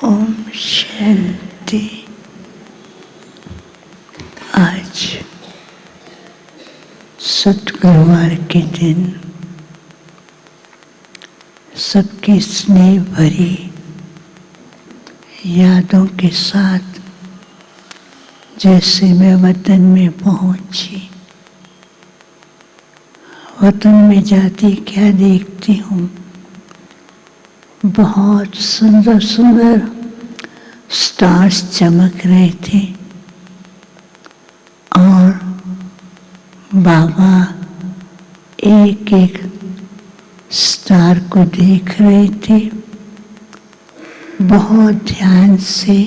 ओम शांति। आज सद्गुरुवार के दिन सबकी स्नेह भरी यादों के साथ जैसे मैं वतन में पहुंची। वतन में जाती क्या देखती हूँ, बहुत सुंदर सुंदर स्टार्स चमक रहे थे और बाबा एक एक स्टार को देख रहे थे बहुत ध्यान से,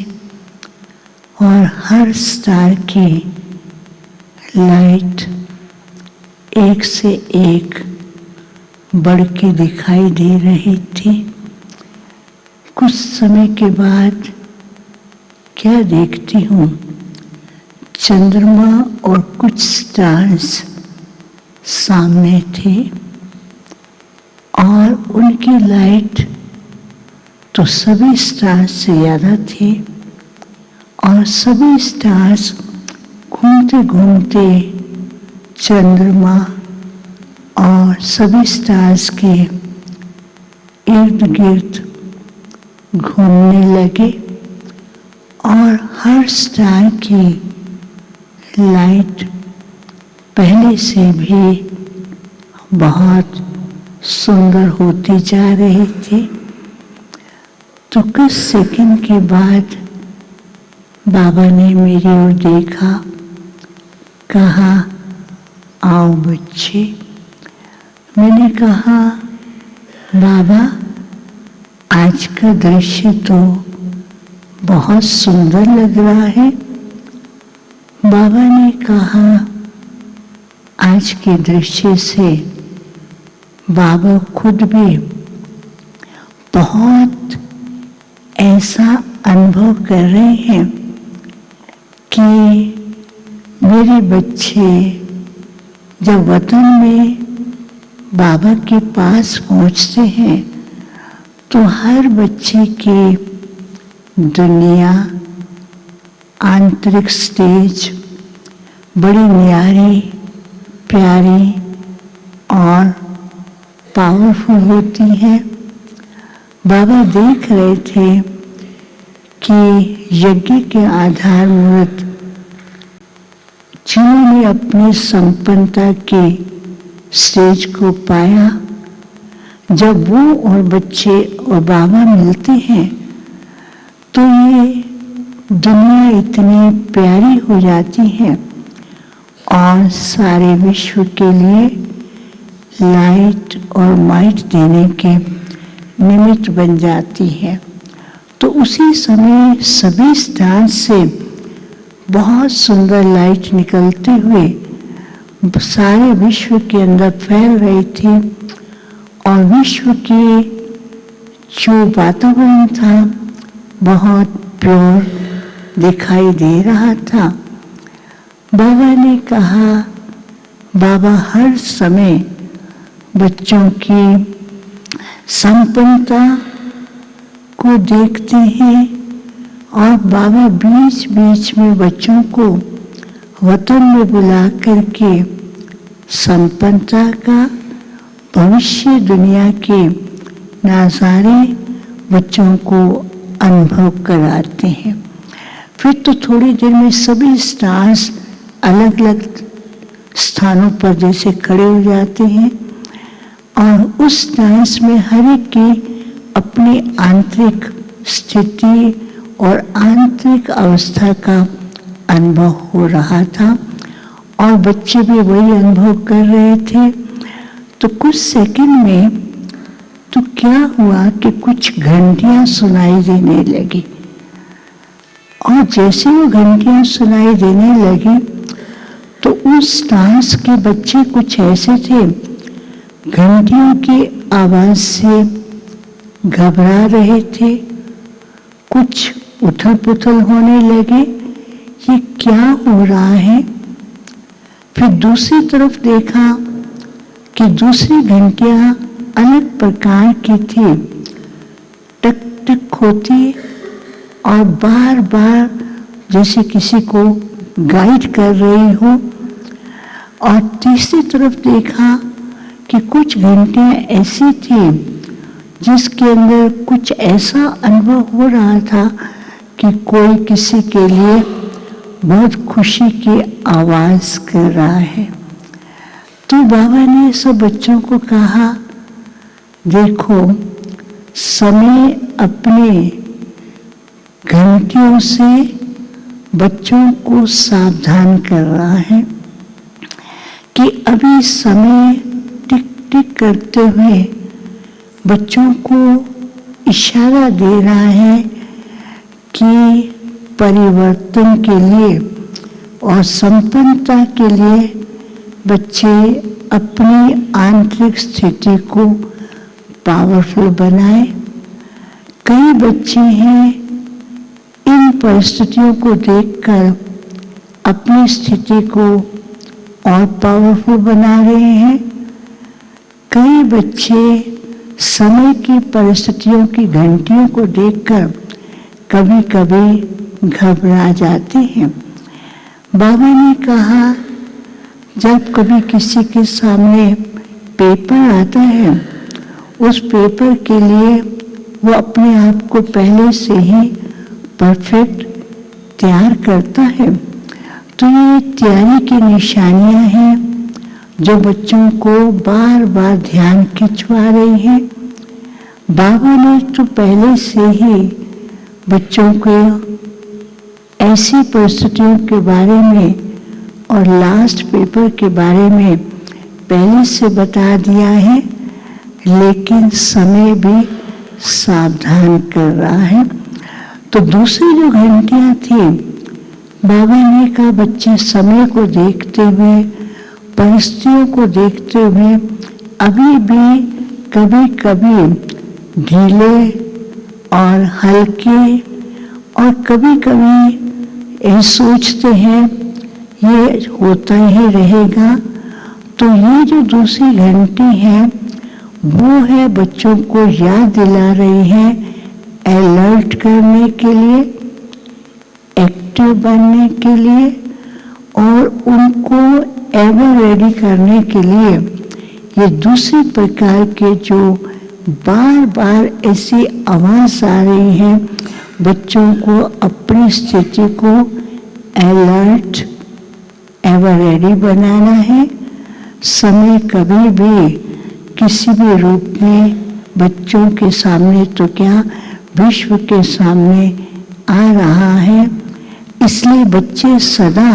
और हर स्टार की लाइट एक से एक बढ़ के दिखाई दे रही थी। कुछ समय के बाद क्या देखती हूँ, चंद्रमा और कुछ स्टार्स सामने थे और उनकी लाइट तो सभी स्टार्स से ज़्यादा थी, और सभी स्टार्स घूमते घूमते चंद्रमा और सभी स्टार्स के इर्द गिर्द घूमने लगे, और हर स्टार की लाइट पहले से भी बहुत सुंदर होती जा रही थी। तो कुछ सेकंड के बाद बाबा ने मेरी ओर देखा, कहा आओ बच्चे। मैंने कहा बाबा आज का दृश्य तो बहुत सुंदर लग रहा है। बाबा ने कहा आज के दृश्य से बाबा खुद भी बहुत ऐसा अनुभव कर रहे हैं कि मेरे बच्चे जब वतन में बाबा के पास पहुंचते हैं तो हर बच्चे की दुनिया, आंतरिक स्टेज बड़ी न्यारी, प्यारी और पावरफुल होती है। बाबा देख रहे थे कि यज्ञ के आधार मूर्त जिन्होंने अपनी संपन्नता के स्टेज को पाया, जब वो और बच्चे और बाबा मिलते हैं तो ये दुनिया इतनी प्यारी हो जाती है और सारे विश्व के लिए लाइट और माइट देने के निमित्त बन जाती है। तो उसी समय सभी स्टार से बहुत सुंदर लाइट निकलते हुए सारे विश्व के अंदर फैल रही थी, और विश्व के जो वातावरण था बहुत प्योर दिखाई दे रहा था। बाबा ने कहा बाबा हर समय बच्चों की संपन्नता को देखते हैं, और बाबा बीच बीच में बच्चों को वतन में बुला करके संपन्नता का भविष्य दुनिया के नज़ारे बच्चों को अनुभव कराते हैं। फिर तो थोड़ी देर में सभी स्टार्स अलग अलग स्थानों पर जैसे खड़े हो जाते हैं, और उस स्टार्स में हर एक की अपनी आंतरिक स्थिति और आंतरिक अवस्था का अनुभव हो रहा था, और बच्चे भी वही अनुभव कर रहे थे। तो कुछ सेकंड में तो क्या हुआ कि कुछ घंटियां सुनाई देने लगी, और जैसे वो घंटियां सुनाई देने लगी तो उस स्टार्स के बच्चे कुछ ऐसे थे, घंटियों की आवाज से घबरा रहे थे, कुछ उथल पुथल होने लगे, ये क्या हो रहा है। फिर दूसरी तरफ देखा कि दूसरी घंटियां अलग प्रकार की थी, टक टक होती और बार बार जैसे किसी को गाइड कर रही हो। और तीसरी तरफ देखा कि कुछ घंटियां ऐसी थी जिसके अंदर कुछ ऐसा अनुभव हो रहा था कि कोई किसी के लिए बहुत खुशी की आवाज कर रहा है। तो बाबा ने सब बच्चों को कहा, देखो समय अपने घंटियों से बच्चों को सावधान कर रहा है कि अभी समय टिक टिक करते हुए बच्चों को इशारा दे रहा है कि परिवर्तन के लिए और संपन्नता के लिए बच्चे अपनी आंतरिक स्थिति को पावरफुल बनाए। कई बच्चे हैं इन परिस्थितियों को देखकर अपनी स्थिति को और पावरफुल बना रहे हैं। कई बच्चे समय की परिस्थितियों की घंटियों को देखकर कभी कभी घबरा जाते हैं। बाबा ने कहा, जब कभी किसी के सामने पेपर आता है, उस पेपर के लिए वो अपने आप को पहले से ही परफेक्ट तैयार करता है। तो ये तैयारी की निशानियां हैं जो बच्चों को बार बार ध्यान खिंचवा रही हैं। बाबा ने तो पहले से ही बच्चों को ऐसी परिस्थितियों के बारे में और लास्ट पेपर के बारे में पहले से बता दिया है, लेकिन समय भी सावधान कर रहा है। तो दूसरी जो घंटियां थी, बाबा ने कहा बच्चे समय को देखते हुए, परिस्थितियों को देखते हुए अभी भी कभी कभी ढीले और हल्के और कभी कभी ये सोचते हैं ये होता ही रहेगा। तो ये जो दूसरी घंटी है वो है बच्चों को याद दिला रही है अलर्ट करने के लिए, एक्टिव बनने के लिए और उनको एवर रेडी करने के लिए। ये दूसरी प्रकार के जो बार बार ऐसी आवाज आ रही है बच्चों को अपनी स्थिति को अलर्ट एवर रेडी बनाना है। समय कभी भी किसी भी रूप में बच्चों के सामने तो क्या विश्व के सामने आ रहा है, इसलिए बच्चे सदा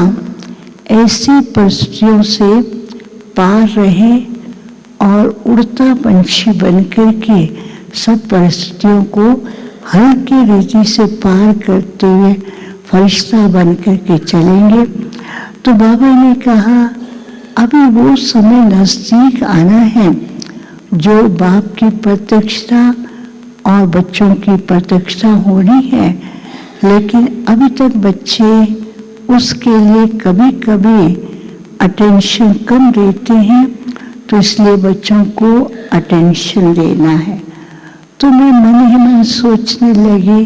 ऐसी परिस्थितियों से पार रहे और उड़ता पंछी बनकर के सब परिस्थितियों को हल्की रीति से पार करते हुए फरिश्ता बनकर के चलेंगे। तो बाबा ने कहा अभी वो समय नजदीक आना है जो बाप की प्रत्यक्षता और बच्चों की प्रत्यक्षता होनी है, लेकिन अभी तक बच्चे उसके लिए कभी कभी अटेंशन कम देते हैं। तो इसलिए बच्चों को अटेंशन देना है। तो मैं मन ही मन सोचने लगी,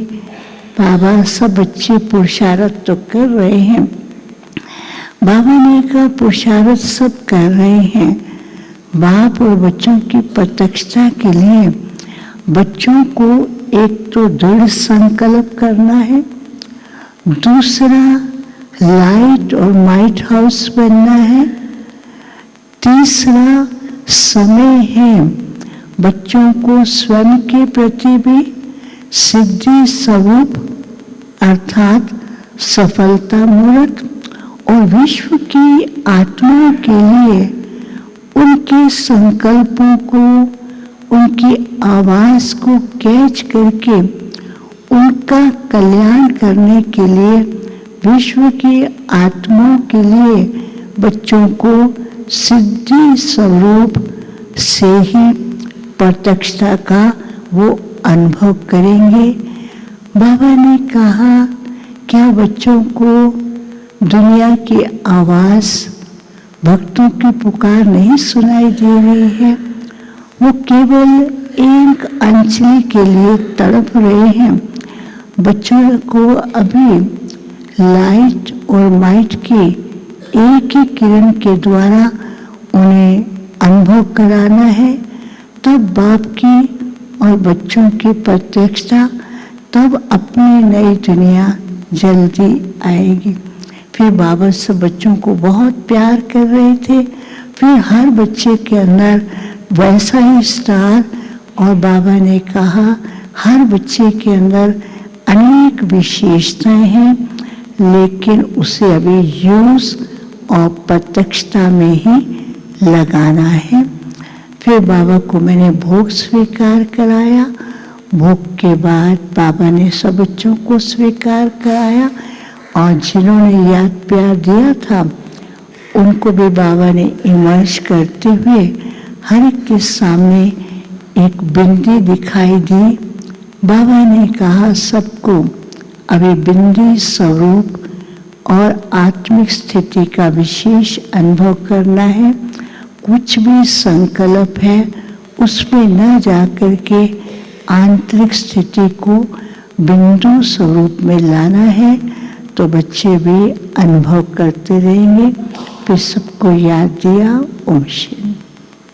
बाबा सब बच्चे पुरुषार्थ तो कर रहे हैं। बाबा ने कहा पुरुषार्थ सब कर रहे हैं, बाप और बच्चों की प्रत्यक्षता के लिए बच्चों को एक तो दृढ़ संकल्प करना है, दूसरा लाइट और माइट हाउस बनना है, तीसरा समय है बच्चों को स्वयं के प्रति भी सिद्धि स्वरूप अर्थात सफलता मूर्त और विश्व की आत्माओं के लिए उनके संकल्पों को, उनकी आवाज को कैच करके उनका कल्याण करने के लिए, विश्व की आत्माओं के लिए बच्चों को सिद्धि स्वरूप से ही प्रत्यक्षता का वो अनुभव करेंगे। बाबा ने कहा क्या बच्चों को दुनिया की आवाज, भक्तों की पुकार नहीं सुनाई दे रही है? वो केवल एक अंजलि के लिए तड़प रहे हैं। बच्चों को अभी लाइट और माइट की एक ही किरण के द्वारा उन्हें अनुभव कराना है, तब बाप की और बच्चों की प्रत्यक्षता, तब अपनी नई दुनिया जल्दी आएगी। फिर बाबा सब बच्चों को बहुत प्यार कर रहे थे। फिर हर बच्चे के अंदर वैसा ही स्टार, और बाबा ने कहा हर बच्चे के अंदर अनेक विशेषताएं हैं, लेकिन उसे अभी यूज और प्रत्यक्षता में ही लगाना है। फिर बाबा को मैंने भोग स्वीकार कराया। भोग के बाद बाबा ने सब बच्चों को स्वीकार कराया, और जिन्होंने याद प्यार दिया था उनको भी बाबा ने इमर्ज करते हुए हर एक के सामने एक बिंदी दिखाई दी। बाबा ने कहा सबको अभी बिंदी स्वरूप और आत्मिक स्थिति का विशेष अनुभव करना है। कुछ भी संकल्प है उसमें न जाकर के आंतरिक स्थिति को बिंदु स्वरूप में लाना है, तो बच्चे भी अनुभव करते रहेंगे। फिर सबको याद दिया। ओम शांति।